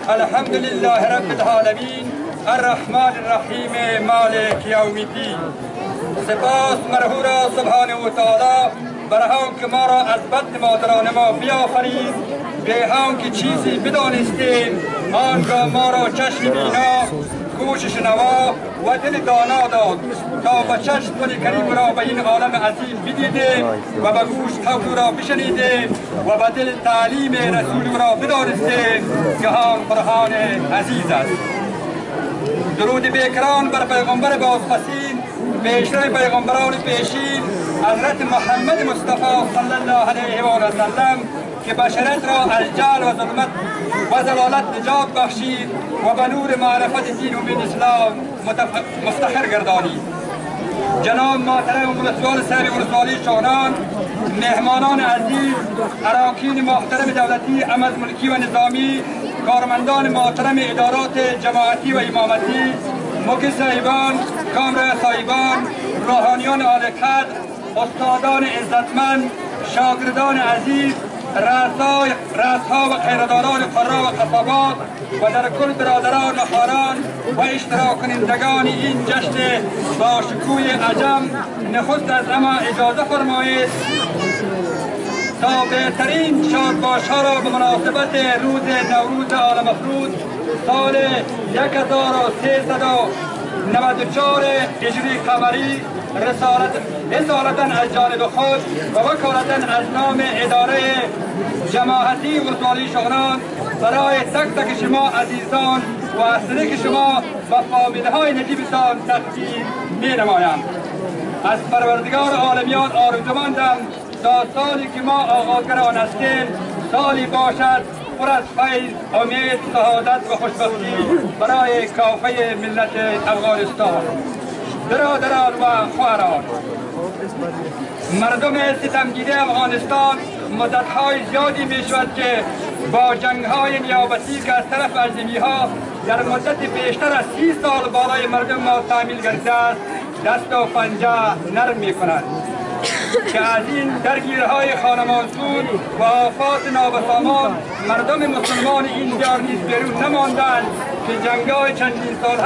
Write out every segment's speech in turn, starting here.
الحمد لله رب العالمین الرحمن الرحیم مالک یوم الدین. سپاس مرهو را سبحانه و تعالی برای که ما را از بطن مادران ما بیافرید، به هم که چیزی بدانستیم آنگاه ما را چشم بینا، گوش شنوا و دل دانا داد تا به چشم خود کریم را به این عالم عظیم بدیدیم و به گوش قول را بشنیدیم و به دل تعلیم رسول را بدانستیم که هم قرآن عزیز است. درود بیکران بر پیغمبر بازپسین، پیشرو پیغمبران پیشین حضرت محمد مصطفی صلی الله علیه و سلم که بشریت را از جهل و ظلمت و ضلالت نجات بخشید و به نور معرفت دین و دین اسلام مفتخر گردانید. جناب محترم ولسوال صاحب ولسوالی شغنان، مهمانان عزیز، اراکین محترم دولتی، عمد ملکی و نظامی، کارمندان محترم ادارات جماعتی و امامتی، مکی صاحبان، کامرا صاحبان، روحانیان عالی قدر، استادان عزتمند، شاگردان عزیز، رأسها و خیرداران قرا و قصابات و در کل برادران و خاران و اشتراک کنندگان این جشن با شکوه عجم، نخست از همه اجازه فرمایید تا بهترین شادباش‌ها را به مناسبت روز نوروز عالم مفروض سال 1394 هجری قمری رسالتاً از جانب خود و وکالتاً از نام اداره جماعتی ولسوالی شغنان برای تک تک شما عزیزان و اصدق شما و فامیل‌های نجیبتان تقدیم می‌نمایم. از پروردگار عالمیان آرزومندم تا سالی که ما آغازگر آن هستیم سالی باشد پر از فیض، امید، سعادت و خوشبختی برای کافه ملت افغانستان. برادران و خواهران، مردم ستمگیده افغانستان مدت‌های زیادی می شود که با جنگ‌های نیابتی که از طرف اجنبی‌ها در مدت بیشتر از 30 سال بالای مردم ما تعمیل گردیده است دست و پنجه نرم می کنند که از این درگیرهای خانمانسود و آفات نابسامان مردم مسلمان این دیار نیز بیرون نماندند که جنگ‌های چندین ساله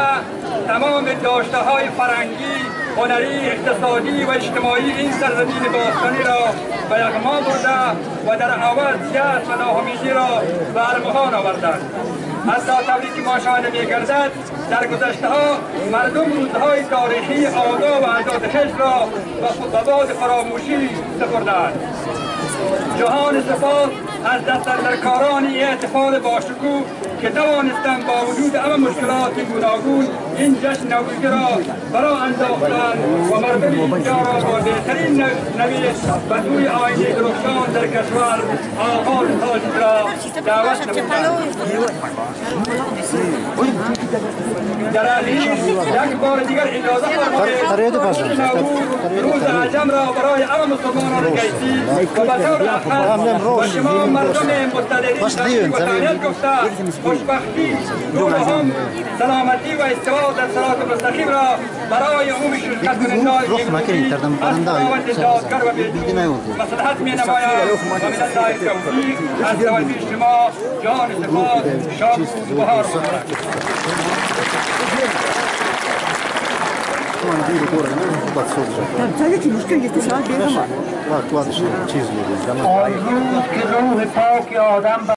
تمام داشته‌های فرهنگی، هنری، اقتصادی و اجتماعی این سرزمین باستانی را به یغما برده و در عوض یأس و ناامیدی را به ارمغان آوردند. حتی طوری که مشاهده می‌گردد در گذشته‌ها مردم روزهای تاریخی آداب و عادات خویش را به باد فراموشی سپردند. جهان سپاس از دستاندرکاران این احتفال باشکوه که توانستند با وجود همه مشکلات گوناگون این جشن نوروزی را برا انداختند و مردم اینجا را با بهترین نوید و سوی آینه درخشان در کشور آغاز تازه را دعوت نمودند. در علیه یک بار دیگر اجازه فرمایید روز عجم را برای همه مسلمانان گیتی و به طور اخر و شما مردم مستدرین و تانیت گفته خوشبختی، نورهم، سلامتی و استوا در صراط مستقیم را برای عموم شرکت کنندگان یکجوتی از خداوند دادگر و بیجو مصلحت می نماید و من الله توفیق از توفیق شما جان سپاس شاد و بهار باشد. آیوب که روح پاک آدم